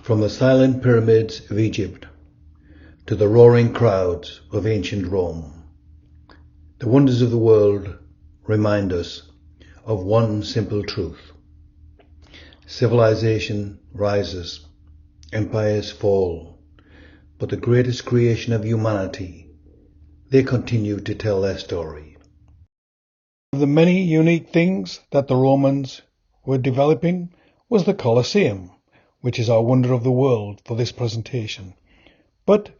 From the silent pyramids of Egypt to the roaring crowds of ancient Rome, the wonders of the world remind us of one simple truth. Civilization rises, empires fall, but the greatest creation of humanity, they continue to tell their story. One of the many unique things that the Romans were developing was the Colosseum, which is our wonder of the world for this presentation. But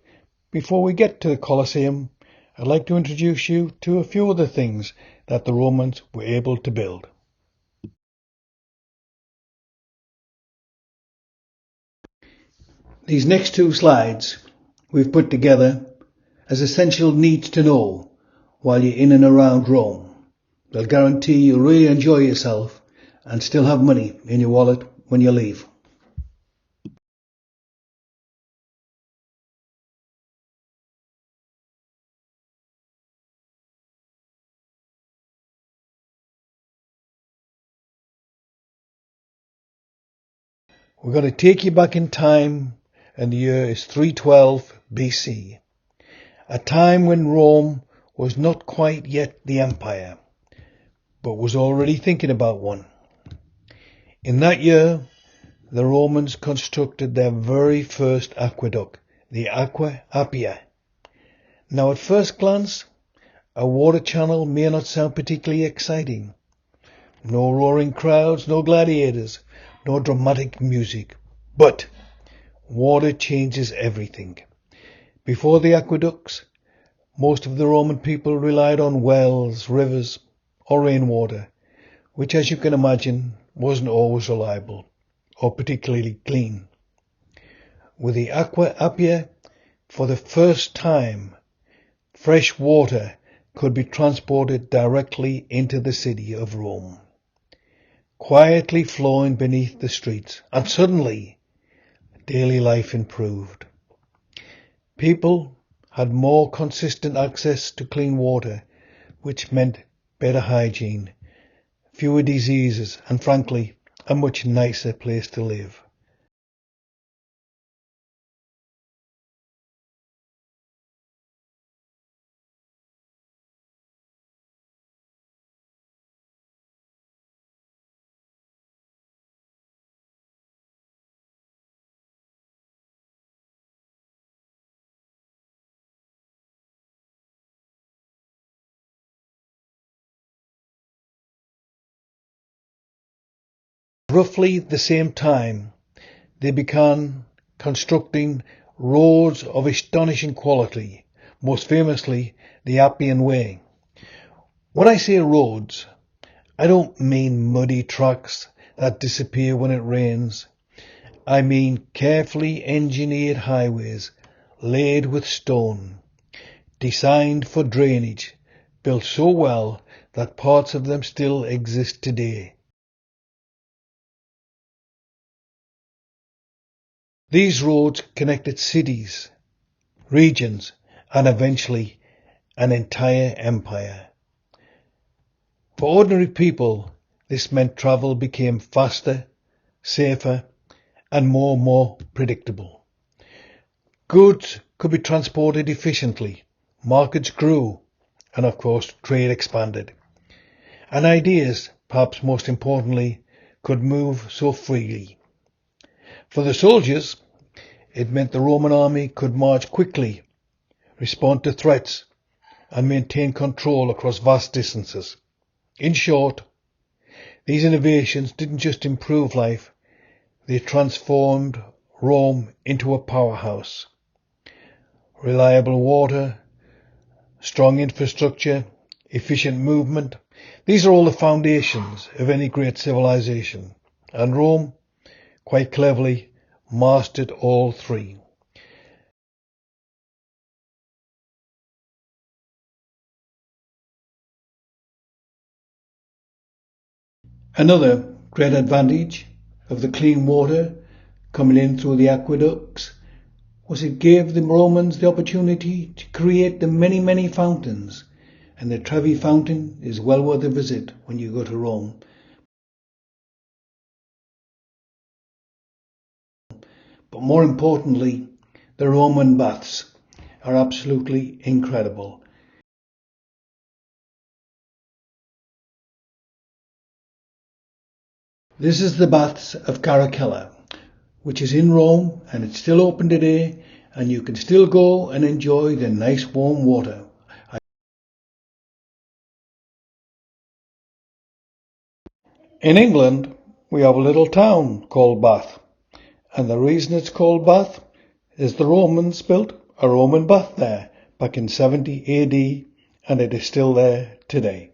before we get to the Colosseum, I'd like to introduce you to a few other things that the Romans were able to build. These next two slides we've put together as essential needs to know while you're in and around Rome. They'll guarantee you'll really enjoy yourself and still have money in your wallet when you leave. We're going to take you back in time, and the year is 312 BC, a time when Rome was not quite yet the empire, but was already thinking about one. In that year, the Romans constructed their very first aqueduct, the Aqua Appia. Now at first glance, a water channel may not sound particularly exciting. No roaring crowds, no gladiators, no dramatic music. But water changes everything. Before the aqueducts, most of the Roman people relied on wells, rivers, or rainwater, which, as you can imagine, wasn't always reliable or particularly clean. With the Aqua Appia, for the first time, fresh water could be transported directly into the city of Rome, quietly flowing beneath the streets, and suddenly daily life improved. People had more consistent access to clean water, which meant better hygiene, fewer diseases, and frankly, a much nicer place to live. Roughly the same time, they began constructing roads of astonishing quality, most famously the Appian Way. When I say roads, I don't mean muddy tracks that disappear when it rains. I mean carefully engineered highways laid with stone, designed for drainage, built so well that parts of them still exist today. These roads connected cities, regions, and eventually an entire empire. For ordinary people, this meant travel became faster, safer, and more predictable. Goods could be transported efficiently, markets grew, and of course trade expanded. And ideas, perhaps most importantly, could move so freely. For the soldiers, it meant the Roman army could march quickly, respond to threats, and maintain control across vast distances. In short, these innovations didn't just improve life, they transformed Rome into a powerhouse. Reliable water, strong infrastructure, efficient movement, these are all the foundations of any great civilization, and Rome, quite cleverly, mastered all three. Another great advantage of the clean water coming in through the aqueducts was it gave the Romans the opportunity to create the many fountains, and the Trevi fountain is well worth a visit when you go to Rome. But more importantly, the Roman baths are absolutely incredible. This is the baths of Caracalla, which is in Rome, and it's still open today, and you can still go and enjoy the nice warm water. In England, we have a little town called Bath, and the reason it's called Bath is the Romans built a Roman bath there back in 70 AD, and it is still there today.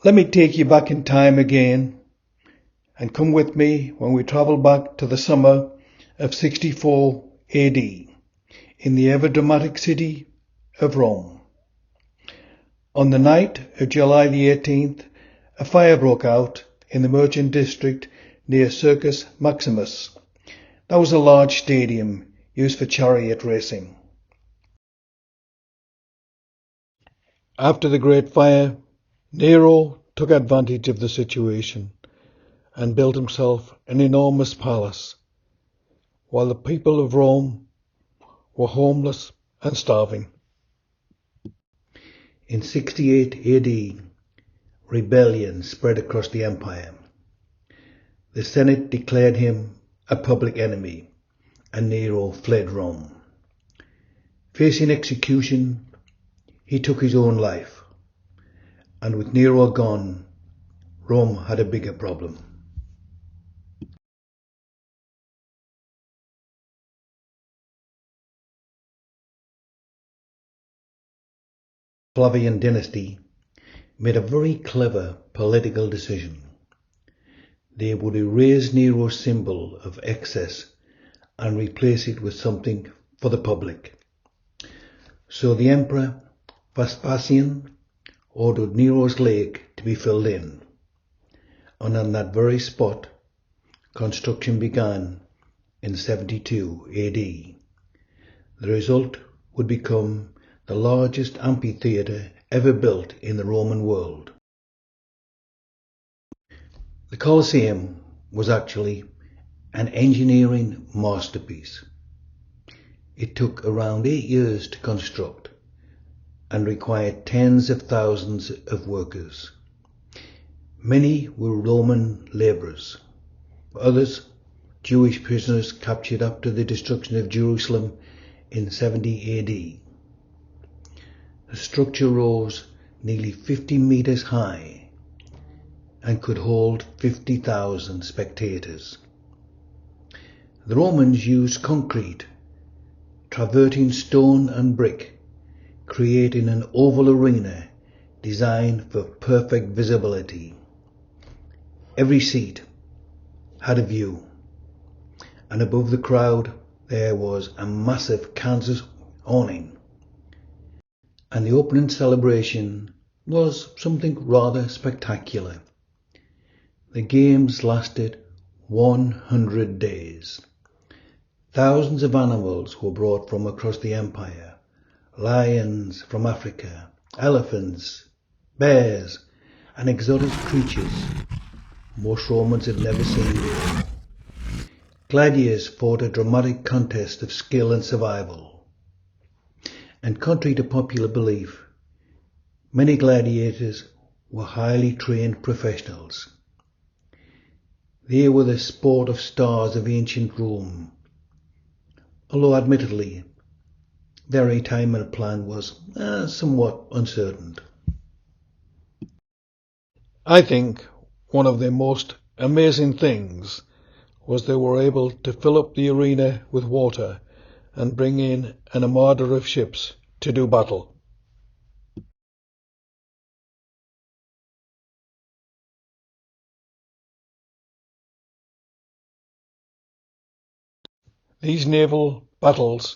Let me take you back in time again, and come with me when we travel back to the summer of 64 AD in the ever-dramatic city of Rome. On the night of July the 18th, a fire broke out in the merchant district near Circus Maximus. That was a large stadium used for chariot racing. After the Great Fire, Nero took advantage of the situation and built himself an enormous palace, while the people of Rome were homeless and starving. In 68 AD, rebellion spread across the empire. The Senate declared him a public enemy, and Nero fled Rome. Facing execution, he took his own life, and with Nero gone, Rome had a bigger problem. Flavian dynasty made a very clever political decision. They would erase Nero's symbol of excess and replace it with something for the public. So the emperor Vespasian ordered Nero's lake to be filled in, and on that very spot construction began in 72 AD. The result would become the largest amphitheatre ever built in the Roman world. The Colosseum was actually an engineering masterpiece. It took around 8 years to construct and required tens of thousands of workers. Many were Roman labourers, others Jewish prisoners captured after the destruction of Jerusalem in 70 AD. The structure rose nearly 50 metres high and could hold 50,000 spectators. The Romans used concrete, travertine stone and brick, creating an oval arena designed for perfect visibility. Every seat had a view, and above the crowd there was a massive canvas awning. And the opening celebration was something rather spectacular. The games lasted 100 days. Thousands of animals were brought from across the empire. Lions from Africa, elephants, bears, and exotic creatures most Romans had never seen before. Gladiators fought a dramatic contest of skill and survival. And contrary to popular belief, many gladiators were highly trained professionals. They were the sport of stars of ancient Rome, although admittedly their retirement plan was somewhat uncertain. I think one of the most amazing things was they were able to fill up the arena with water and bring in an armada of ships to do battle. These naval battles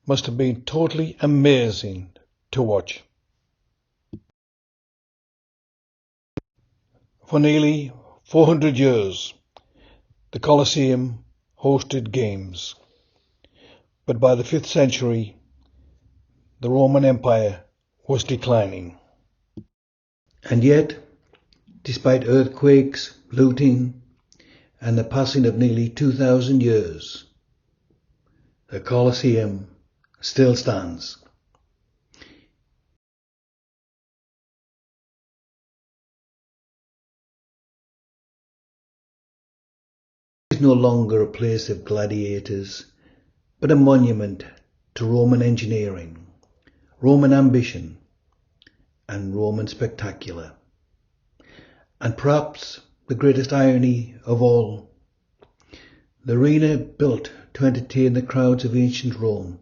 must have been totally amazing to watch. For nearly 400 years, the Colosseum hosted games. But by the 5th century, the Roman Empire was declining. And yet, despite earthquakes, looting, and the passing of nearly 2,000 years. The Colosseum still stands. It is no longer a place of gladiators, but a monument to Roman engineering, Roman ambition, and Roman spectacular. And perhaps the greatest irony of all, the arena built to entertain the crowds of ancient Rome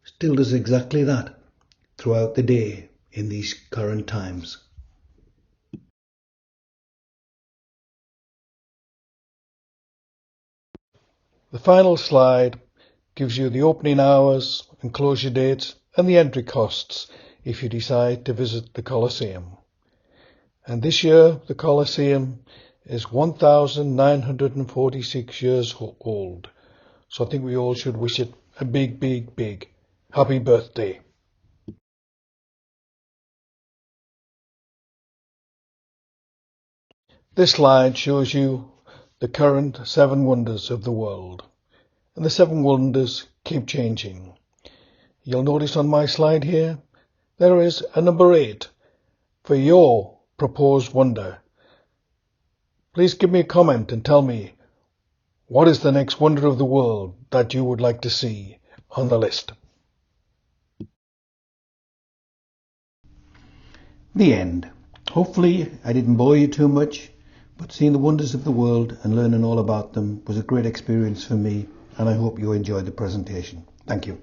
still does exactly that throughout the day in these current times. The final slide gives you the opening hours and closure dates and the entry costs if you decide to visit the Colosseum. And this year the Colosseum is 1,946 years old. So I think we all should wish it a big, big, big happy birthday. This slide shows you the current 7 wonders of the world. And the 7 wonders keep changing. You'll notice on my slide here, there is a number 8 for your proposed wonder. Please give me a comment and tell me, what is the next wonder of the world that you would like to see on the list? The end. Hopefully I didn't bore you too much, but seeing the wonders of the world and learning all about them was a great experience for me, and I hope you enjoyed the presentation. Thank you.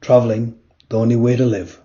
Travelling, the only way to live.